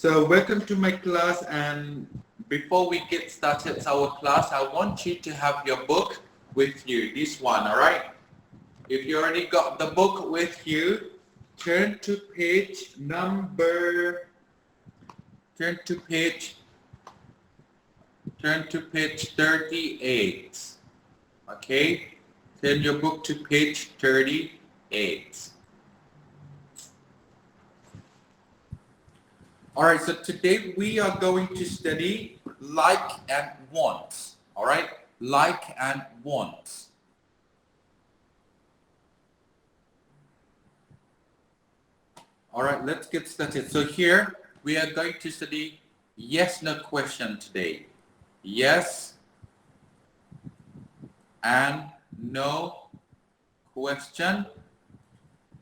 So welcome to my class, and before we get started our class, I want you to have your book with you, this one, all right? If you already got the book with you, turn to page 38. Okay? Turn your book to page 38. Alright, so today we are going to study like and want. Alright? Like and want. Alright, let's get started. So here we are going to study yes no question today. Yes and no question.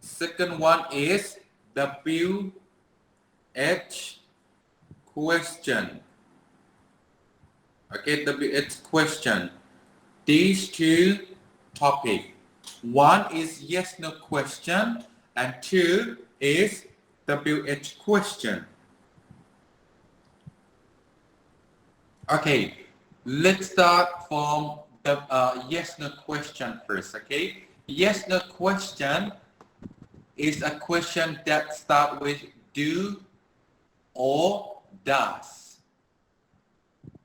Second one is WH question. Okay, WH question. These two topics. One is yes no question and two is WH question. Okay, let's start from the yes no question first. Okay, yes no question is a question that starts with do or does.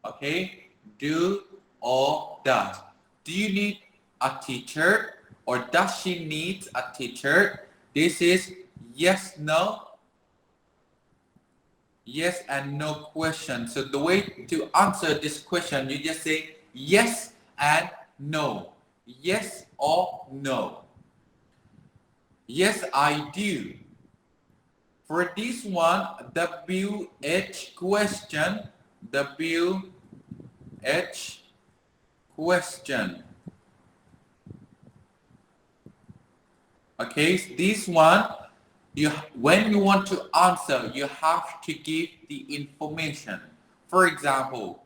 Okay, do or does. Do you need a teacher or does she need a teacher? This is yes no. Yes and no question. So the way to answer this question, you just say yes and no. Yes or no. Yes, I do. For this one, WH question. WH question. Okay, so this one, when you want to answer, you have to give the information. For example,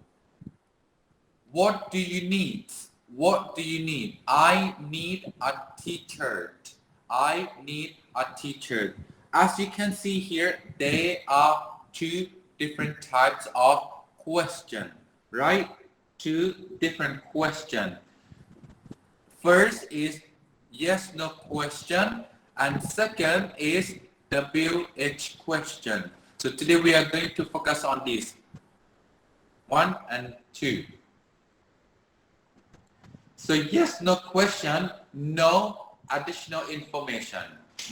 what do you need? What do you need? I need a teacher. I need a teacher. As you can see here, there are two different types of question, right? Two different questions. First is yes no question and second is WH question. So today we are going to focus on this 1 and 2. So yes no question, no additional information.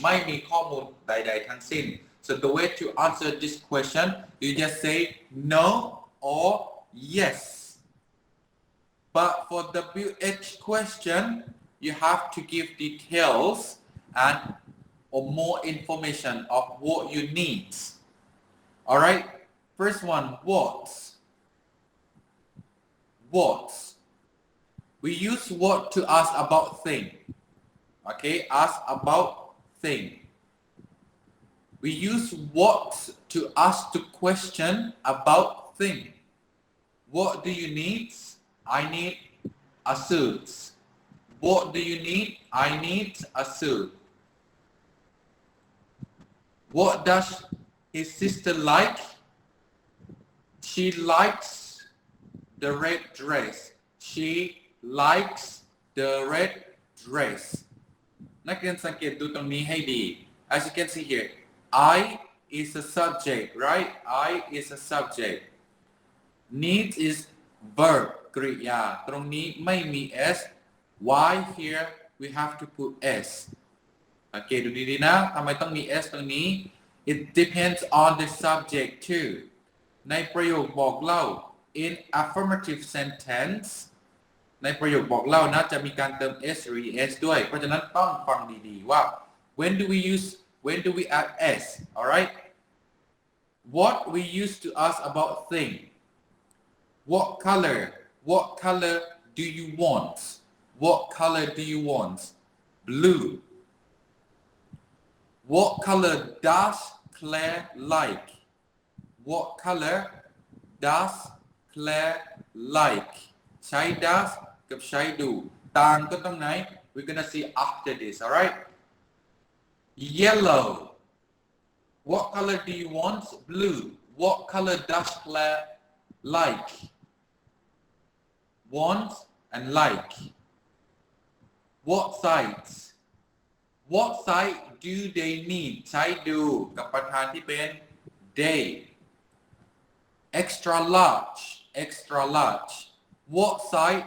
ไม่มีข้อมูลใดๆทั้งสิ้น So the way to answer this question, you just say no or yes. But for WH question, you have to give details and or more information of what you need. All right. First one, what? What? We use what to ask about thing. Okay, ask about thing. We use what to ask the question about thing. What do you need? I need a suit. What do you need? I need a suit. What does his sister like? She likes the red dress. She likes the red dress. นักเรียนสังเกตดูตรงนี้ให้ดี As you can see here, I is a subject, right? I is a subject. Need is verb กริยาตรงนี้ไม่มี s. Why here we have to put s? โอเคดูดีๆนะทำไมต้องมี s ตรงนี้ It depends on the subject too. ในประโยคบอกเล่า in affirmative sentence ในประโยคบอกเล่านะจะมีการเติม s หรือ es ด้วยเพราะฉะนั้นต้องฟังดีๆว่า when do we add s? Alright? What we use to ask about thing. What color do you want? What color do you want? Blue. What color does Claire like? What color does Claire like? ใช้ does กับใช้ do ต่างก็ตรงไหน we're gonna see after this, alright? Yellow. What color do you want? Blue. What color does Claire like? Want and like. What size? What size do they need? ใช้ดูกับประธานที่เป็น they. Extra large. Extra large. What size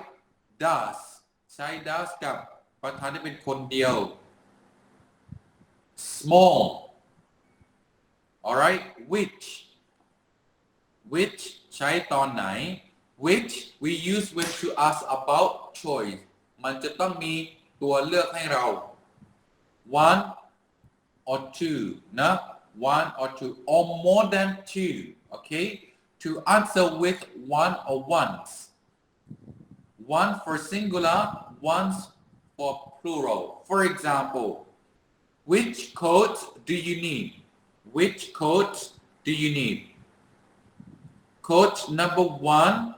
does? ใช้ does กับประธานที่เป็นคนเดียว Small. Alright. Which ใช้ตอนไหน Which we use when to ask about choice มันจะต้องมีตัวเลือกให้เรา one or two นะ one or two or more than two okay to answer with one or ones one for singular ones for plural for example which coat do you need which coat do you need coat number one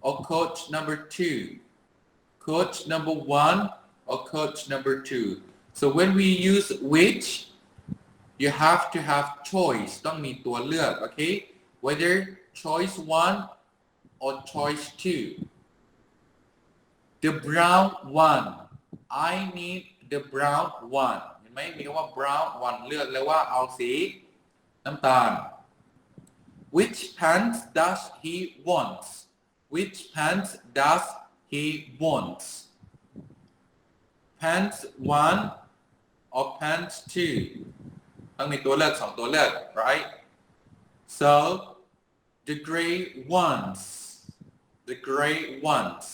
or coach number two coach number one or coach number two so when we use which you have to have choice ต้องมีตัวเลือก okay whether choice one or choice two the brown one I need the brown one เห็นไหมมีคำว่า brown one เลือกแล้วว่าเอาสีน้ำตาล which pants does he wants which pants does he wants pants one or pants two ต้องมีตัวเลือกสองตัวเลือก right so the gray ones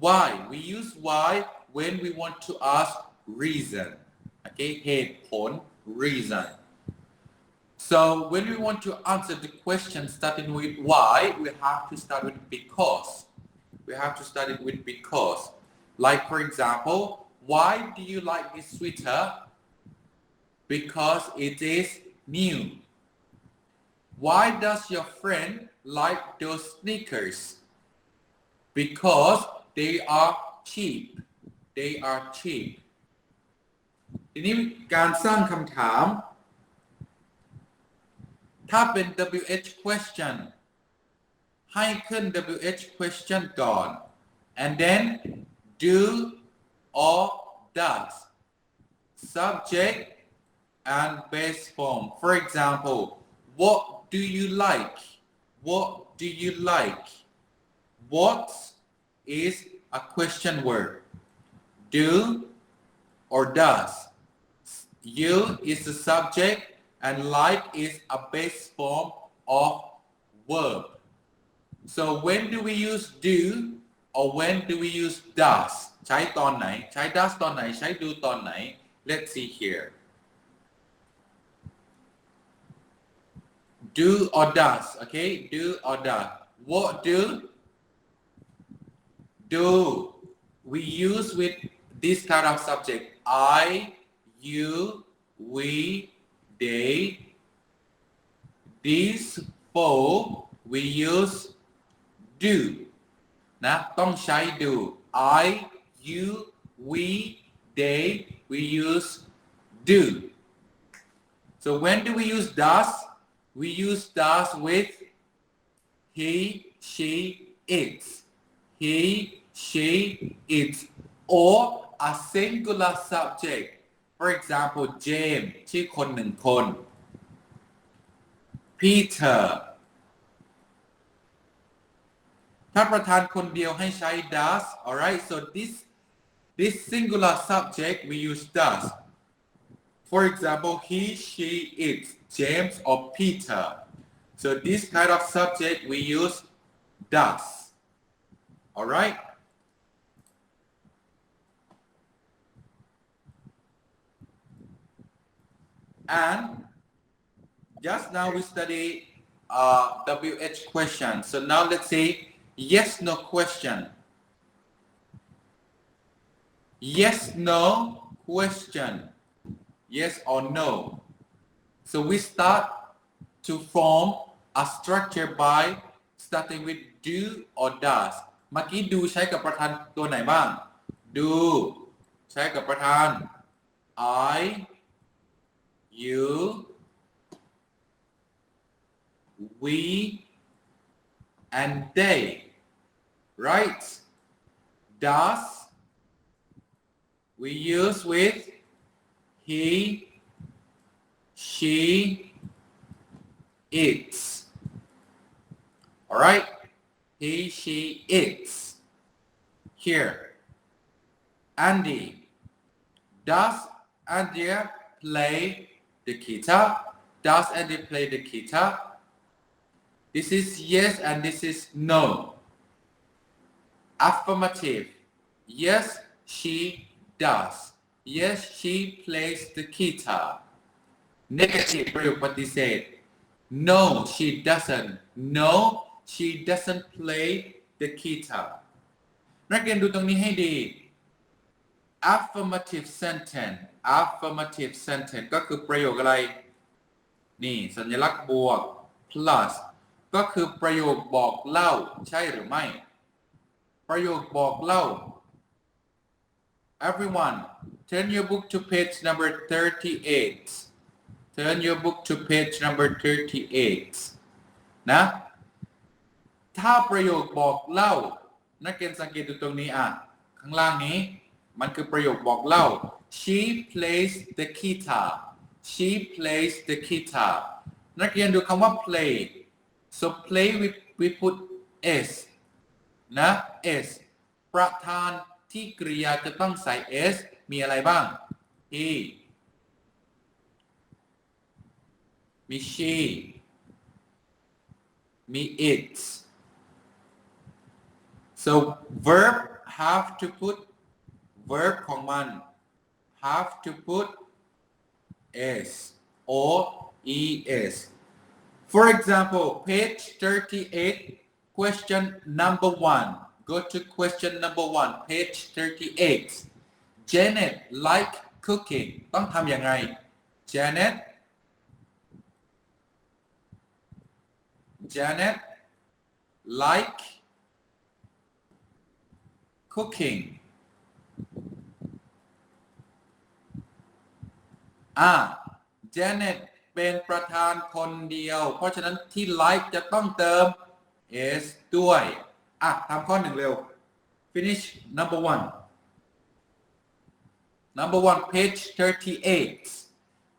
why we use why when we want to ask reason okay เหตุผล reason so when we want to answer the question starting with why we have to start with because like for example why do you like this sweater because it is new why does your friend like those sneakers because they are cheap ทีนี้การสร้างคำถามถ้าเป็น WH question ให้ขึ้น WH question ก่อน and then do or does subject and base form for example what do you like what is a question word do or does you is the subject and like is a base form of verb so when do we use do or when do we use does ใช้ตอนไหนใช้ does ตอนไหนใช้ do ตอนไหน let's see here do or does okay do or does what do we use with this kind of subject I you we they these four we use do นะต้องใช้ do I you we they we use do so when do we use does we use does with he she it or a singular subject for example James ชื่อคนหนึ่งคน Peter ถ้าประธานคนเดียวให้ใช้ does alright so this singular subject we use does for example he she it James or Peter so this kind of subject we use does alright and just now we study WH question so now let's say yes no question yes no question yes or no so we start to form a structure by starting with do or does เมื่อกี้ do ใช้กับประธานตัวไหนบ้าง do ใช้กับประธาน I you we and they right does we use with he she its alright he she its here Andy does Andy play the guitar does Andy play the guitar this is yes and this is no affirmative yes she does yes she plays the guitar negative ประโยคปฏิเสธ no she doesn't no she doesn't play the guitar นักเรียนดูตรงนี้ให้ดี affirmative sentence affirmative sentence ก็คือประโยคอะไรนี่สัญลักษณ์บวก plus ก็คือประโยคบอกเล่าใช่หรือไม่ประโยคบอกเล่า everyone turn your book to page number 38 turn your book to page number 38นะถ้าประโยคบอกเล่านักเรียนสังเกตดูตรงนี้ข้างล่างนี้มันคือประโยคบอกเล่า she plays the guitar she plays the guitar นักเรียนดูคำว่า play so play we put s นะ s ประธานที่กริยาจะต้องใส่ s มีอะไรบ้าง he มี she มี it so verb have to put verb ของมัน have to put s or es for example page 38 question number 1 go to question number 1 page 38 Janet like cooking ต้องทำอย่างไร Janet like cooking Janet เป็นประธานคนเดียวเพราะฉะนั้นที่ like จะต้องเติม s ด้วยทำข้อหนึ่งเร็ว finish number 1 page 38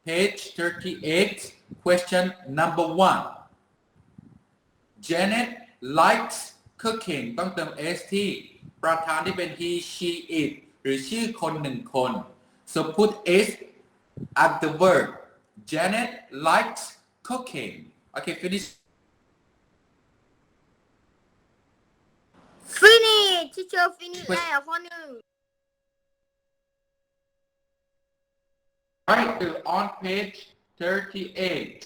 page 38 question number 1 Janet likes cooking ต้องเติม s ที่ประธานที่เป็น he she it หรือชื่อคนหนึ่งคน so put s at the verb Janet likes cooking okay finish teacher finish แล้วข้อหนึ่ง right on page 38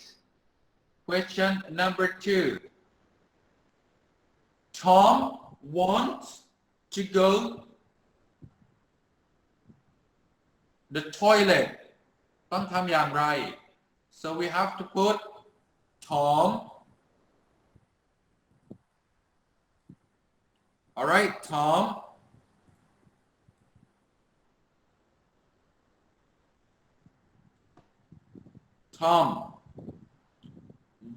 question number 2 Tom wants to go the toilet ต้องทำอย่างไร so we have to put Tom alright Tom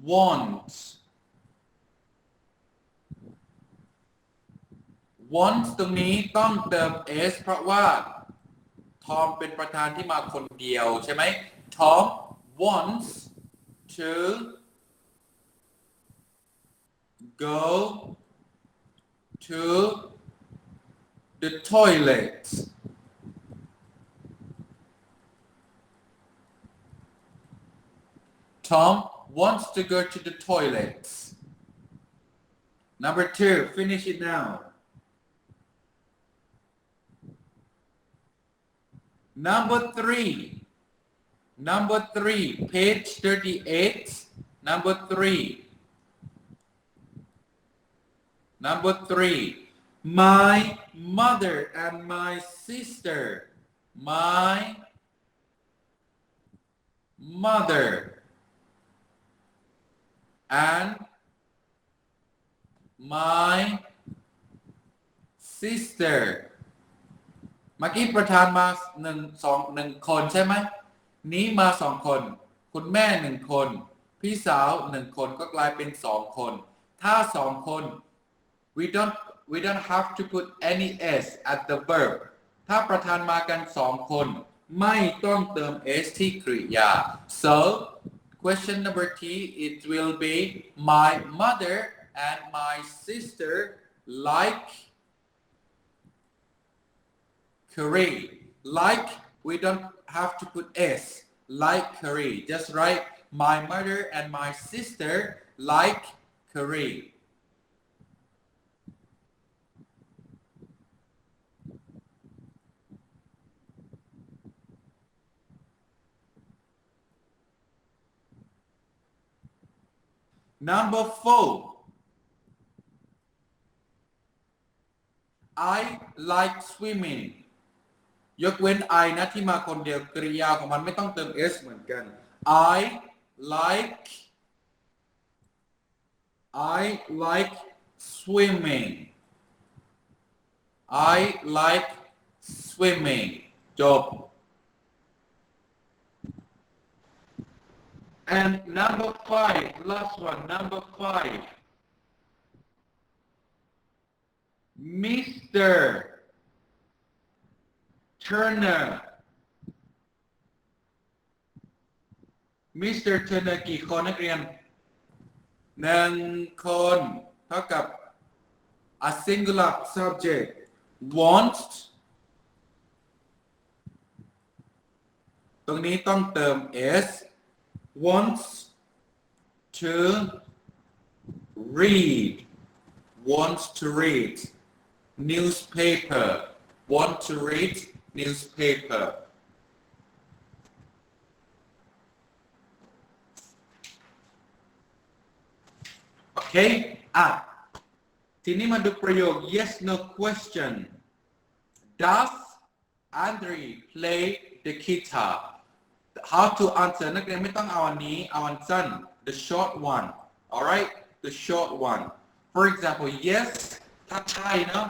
wants ตรงนี้ต้องเติม s เพราะว่า Tom เป็นประธานที่มาคนเดียวใช่ไหม Tom wants to go to the toilet Tom wants to go to the toilet number 2 finish it now number 3 page 38 number 3 my mother and my sister my mother and my sister เมื่อกี้ประธานมา1 คนใช่ไหมนี้มา2 คนคุณแม่1 คน พี่สาว1 คนก็กลายเป็น2 คน ถ้า2 คน we don't have to put any s at the verb ถ้าประธานมากัน2 คนไม่ต้องเติม s ที่กริยา so question number 3 it will be my mother and my sister like curry like we don't have to put s like curry just write my mother and my sister like curry Number 4 I like swimming ยกเว้น I นะที่มาคนเดียวกริยาของมันไม่ต้องเติม s เหมือนกัน I like swimming I like swimming จบ and number 5 last one number 5 Mr. Turner Mr. Turner กี่คนนักเรียน1 คนเท่ากับ a singular subject wants ตรงนี้ต้องเติม s wants to read newspaper want to read newspaperโอเคทีนี้มาดูประโยค yes no question does Andre play the guitar how to answer นักเรียนไม่ต้องเอาอันนี้เอาอันสั้น the short one alright the short one for example yes ถ้าใช่เนาะ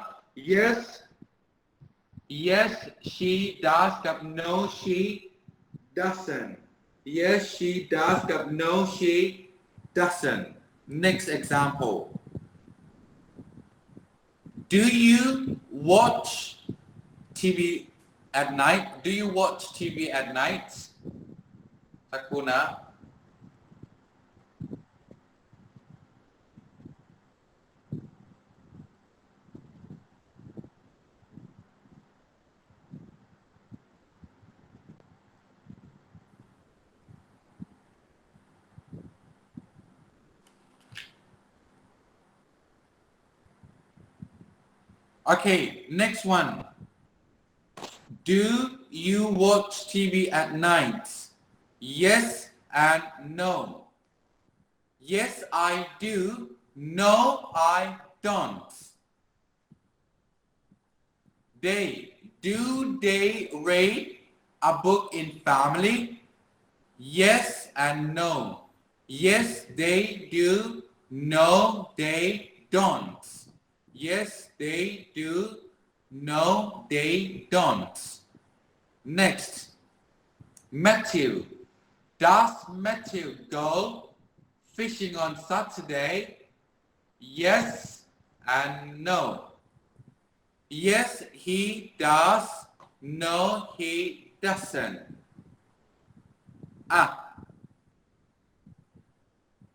yes she does กับ no she doesn't yes she does กับ no she doesn't next example do you watch TV at night do you watch TV at night สักครู่นะ Okay next one do you watch TV at night yes and no yes I do no I don't do they read a book in family yes and no yes they do no they don't yes they do no they don't next Matthew does Matthew go fishing on Saturday yes and no yes he does no he doesn't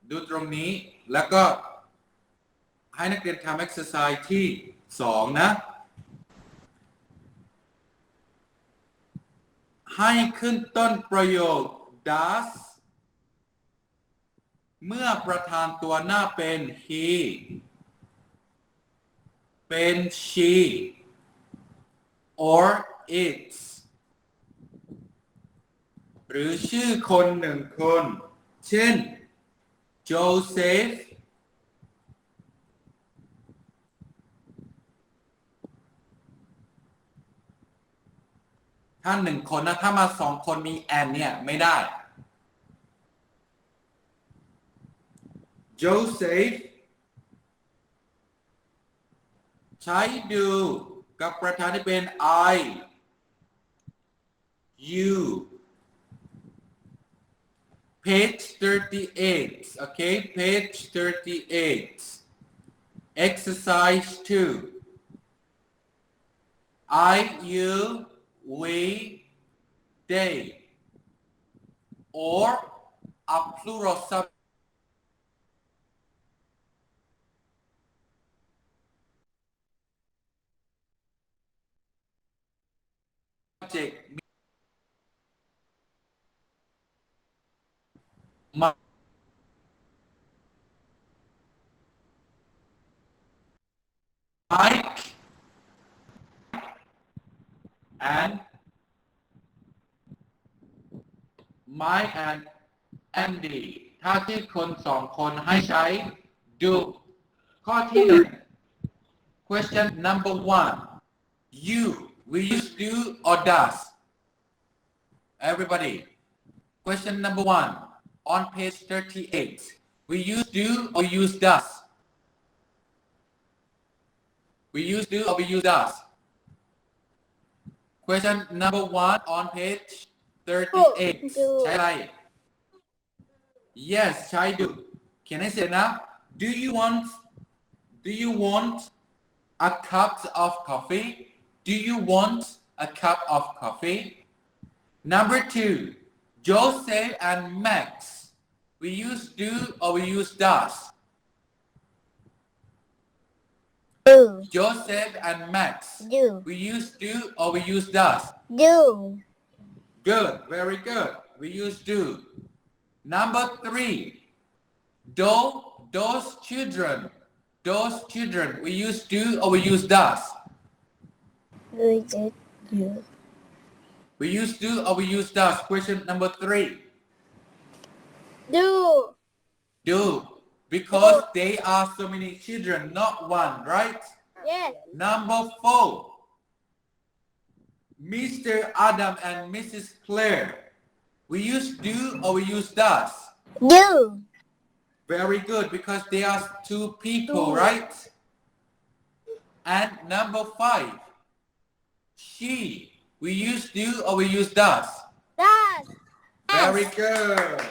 ดูตรงนี้แล้วก็ให้นักเรียนทำ exercise ที่2นะให้ขึ้นต้นประโยค does เมื่อประธานตัวหน้าเป็น he เป็น she or it หรือชื่อคน1 คนเช่น Josephถ้า1 คนนะถ้ามา2 คนมี and เนี่ยไม่ได้ Joseph ใช้ดูกับประธานที่เป็น I you page 38 okay page 38 exercise 2 I you we they or a plural subject Mike and Mike and Andy ถ้าที่คนสองคนให้ใช้ do ข้อที่หนึ่ง question number 1 you will use do or does everybody question number 1 on page 38 we use do or use does we use do or we use does question number 1 on page 38 ใช้อะไร yes ใช้ do เขียนให้เสร็จนะ do you want a cup of coffee do you want a cup of coffee number 2 Joseph and Max we use do or we use does do Joseph and Max do we use do or we use does do good very good we use do number 3 those children we use do or we use does we use do or we use does question number 3 do because they are so many children not one right yes number 4 Mr. Adam and Mrs. Claire we use do or we use does do very good because they are two people right and number 5 she we use do or we use does does very good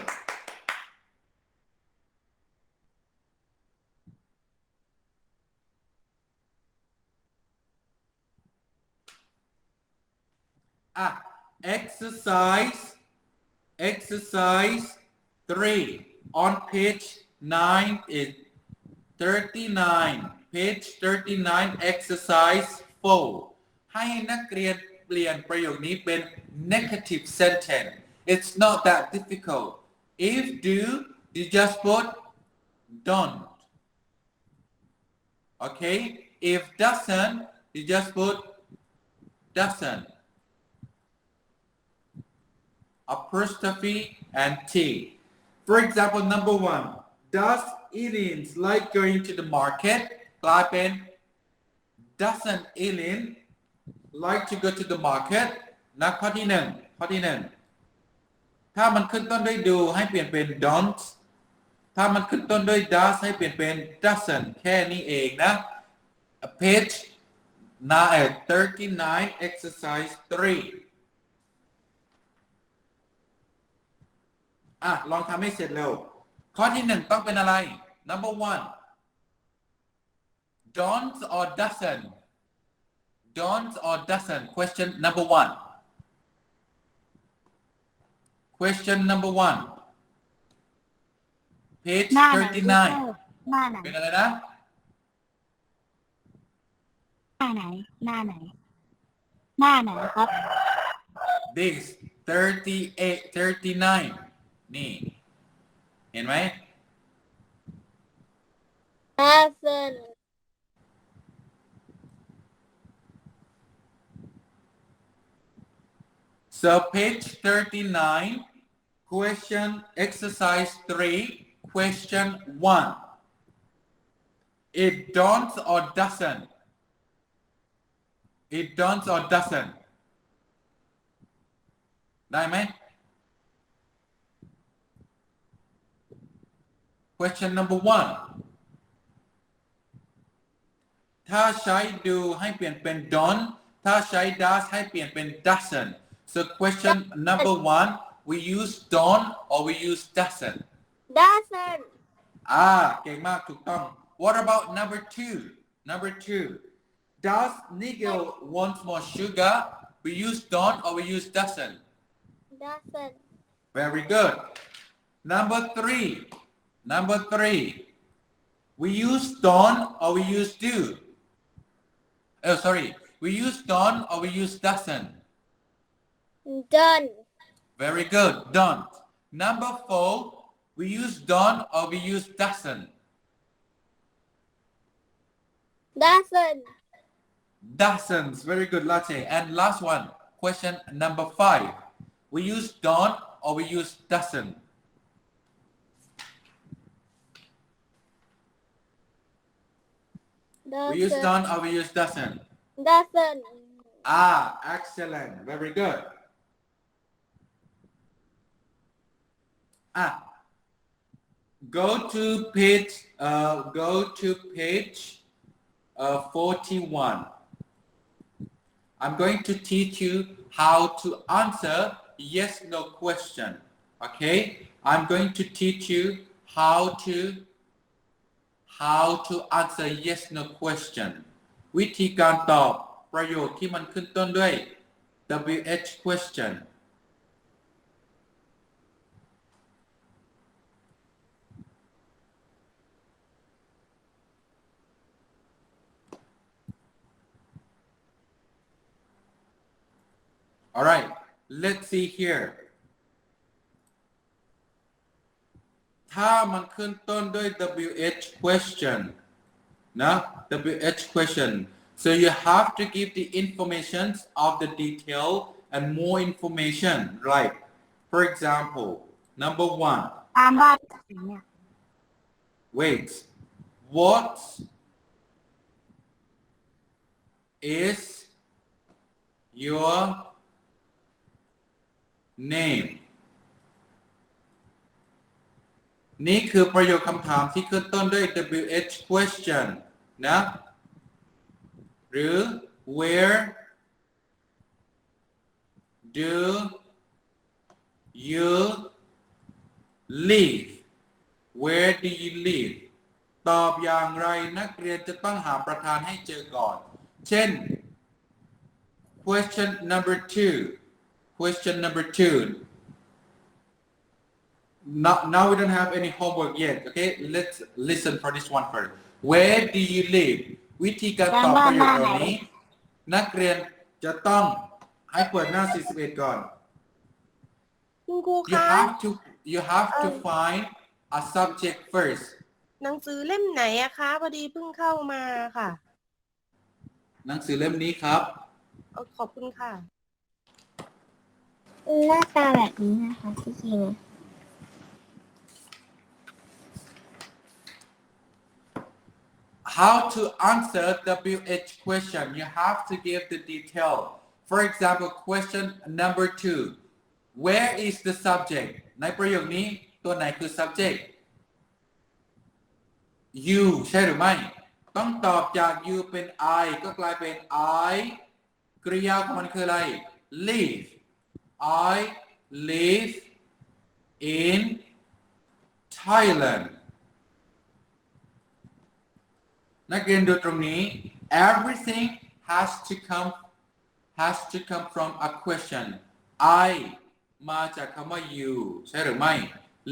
exercise 3 on page 9 is 39 page 39 exercise 4ให้นักเรียนเปลี่ยนประโยคนี้เป็น negative sentence it's not that difficult if do you just put don't okay if doesn't you just put doesn't apostrophe and T. For example, number 1, does Eileen like going to the market? กลายเป็น doesn't Eileen like to go to the market? นะข้อที่หนึ่งถ้ามันขึ้นต้นด้วย do ให้เปลี่ยนเป็น don't ถ้ามันขึ้นต้นด้วย does ให้เปลี่ยนเป็น doesn't แค่นี้เองนะ page 39 exercise 3ลองทำให้เสร็จเร็วข้อที่1ต้องเป็นอะไร number 1 don't or doesn't question number 1 question number 1 page 39เป็นอะไรนะหน้าไหนครับ this 39นี่เห็นไหม doesn't so page 39 question exercise 3 question 1 it don't or doesn'tได้ไหมquestion number 1 ถ้าใช้ do ให้เปลี่ยนเป็น don't ถ้าใช้ does ให้เปลี่ยนเป็น doesn't so question number 1 we use don't or we use doesn't doesn't เก่งมากถูกต้อง What about number two Does Nigel want more sugar we use don't or we use doesn't Very good Number three we use don't or we use do we use don't or we use doesn't done Very good don't Number 4 we use don't or we use doesn't Dozens very good Latte and last one question number 5 we use don't or we use doesn't We use don't or we use doesn't Excellent very good Go to page 41 I'm going to teach you how to answer yes no question okay I'm going to teach you how to answer yes no question วิธีการตอบประโยคที่มันขึ้นต้นด้วย WH question All right, let's see here. ถ้ามันขึ้นต้นด้วย WH question นะ WH question so you have to give the information of the detail and more information right for example number 1wait what is your name นี่คือประโยคคำถามที่ขึ้นต้นด้วย WH question นะหรือ where do you live where do you live ตอบอย่างไรนักเรียนจะต้องหาประธานให้เจอก่อนเช่น question number 2 Now we don't have any homework yet okay let's listen for this one first where do you live วิธีการตอบประโยคเหล่านี้นักเรียนจะต้องให้เปิดหน้า41ก่อน คุณครูคะ you have to find a subject first หนังสือเล่มไหนอะคะพอดีเพิ่งเข้ามาค่ะหนังสือเล่มนี้ครับขอบคุณค่ะหน้าตาแบบนี้นะคะที่จริงHow to answer WH question you have to give the detail for example question number 2 where is the subject ในประโยคนี้ตัวไหนคือ subject you ใช่หรือไม่ต้องตอบจาก you เป็น I ก็กลายเป็น I กริยาของมันคืออะไร live I live in Thailand นักเรียนดูตรงนี้ everything has to come from a question I มาจากคำว่า you ใช่หรือไม่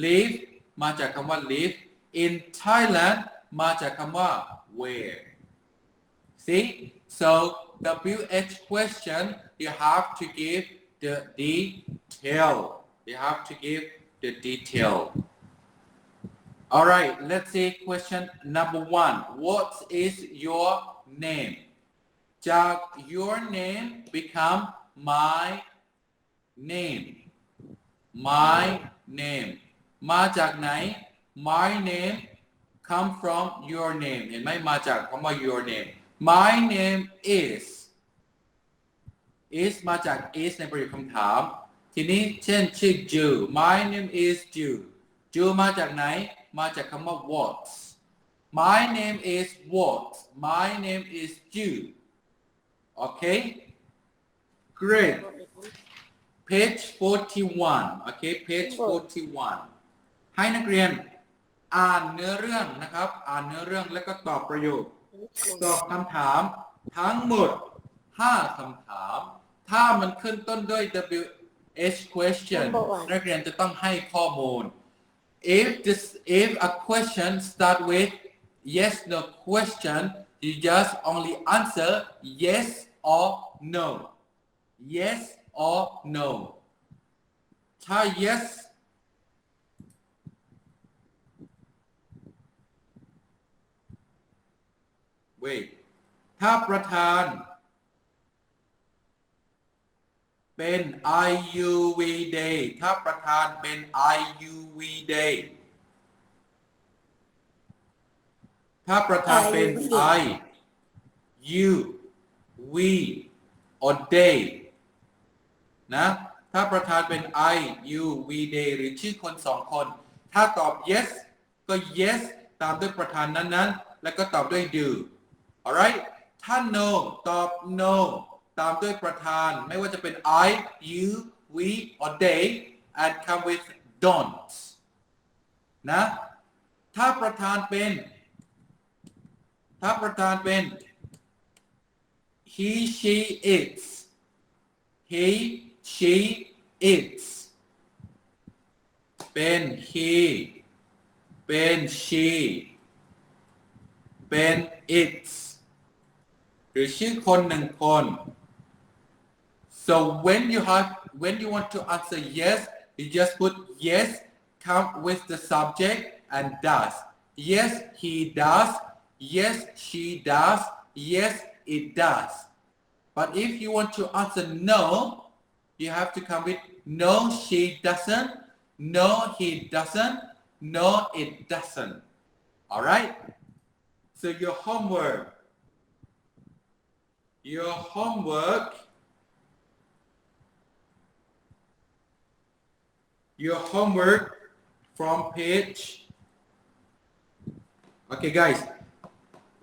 live มาจากคำว่า live in Thailand มาจากคำว่า where see so WH question you have to give the detail All right, let's see question number 1. What is your name? จาก your name become my name. My name. มาจากไหน My name come from your name. เห็นไหมมาจากคำว่า your name. My name is มาจาก is ในประโยคคำถามทีนี้เช่นชื่อ Jew My name is Jew มาจากไหนมาจากคำว่า what My name is what My name is Jew Okay Great page 41 โอเค page 41 ให้นักเรียนอ่านเนื้อเรื่องนะครับ อ่านเนื้อเรื่องแล้วก็ตอบประโยค ตอบคำถามทั้งหมด 5 คำถาม ถ้ามันขึ้นต้นด้วย WH question นักเรียนจะต้องให้ข้อมูล if a question start with yes no question you just only answer yes or no yes or no ถ้า yes wait ถ้าประธานเป็น IUV day ถ้าประธานเป็น IUV day ถ้าประธานเป็น I U V or day นะถ้าประธานเป็น I U V day หรือชื่อคนสองคน ถ้าตอบ yes ก็ yes ตามด้วยประธานนั้นๆแล้วก็ตอบด้วย do alright ถ้า no ตอบ no ตามด้วยประธานไม่ว่าจะเป็น I you we or they and come with don't นะถ้าประธานเป็นhe she its he she its เป็น he เป็น she เป็น its หรือชื่อคนหนึ่งคน so when you want to answer yes you just put yes come with the subject and does yes he does yes she does yes it does but if you want to answer no you have to come with no she doesn't no he doesn't no it doesn't all right so your homework from page okay guys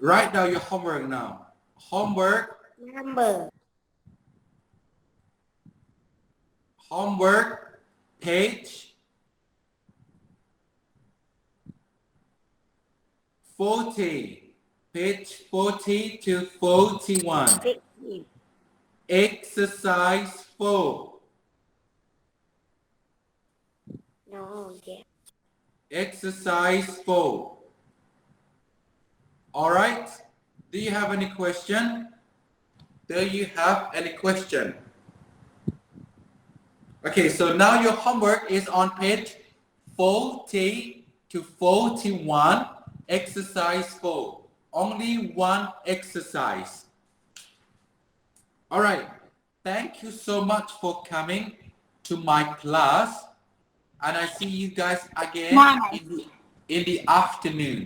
write down your homework now homework page 40 page 40 to 41 exercise 4 no yeah exercise 4 all right do you have any question okay so now your homework is on page 40 to 41 exercise 4 only one exercise all right thank you so much for coming to my class and I see you guys again in the afternoon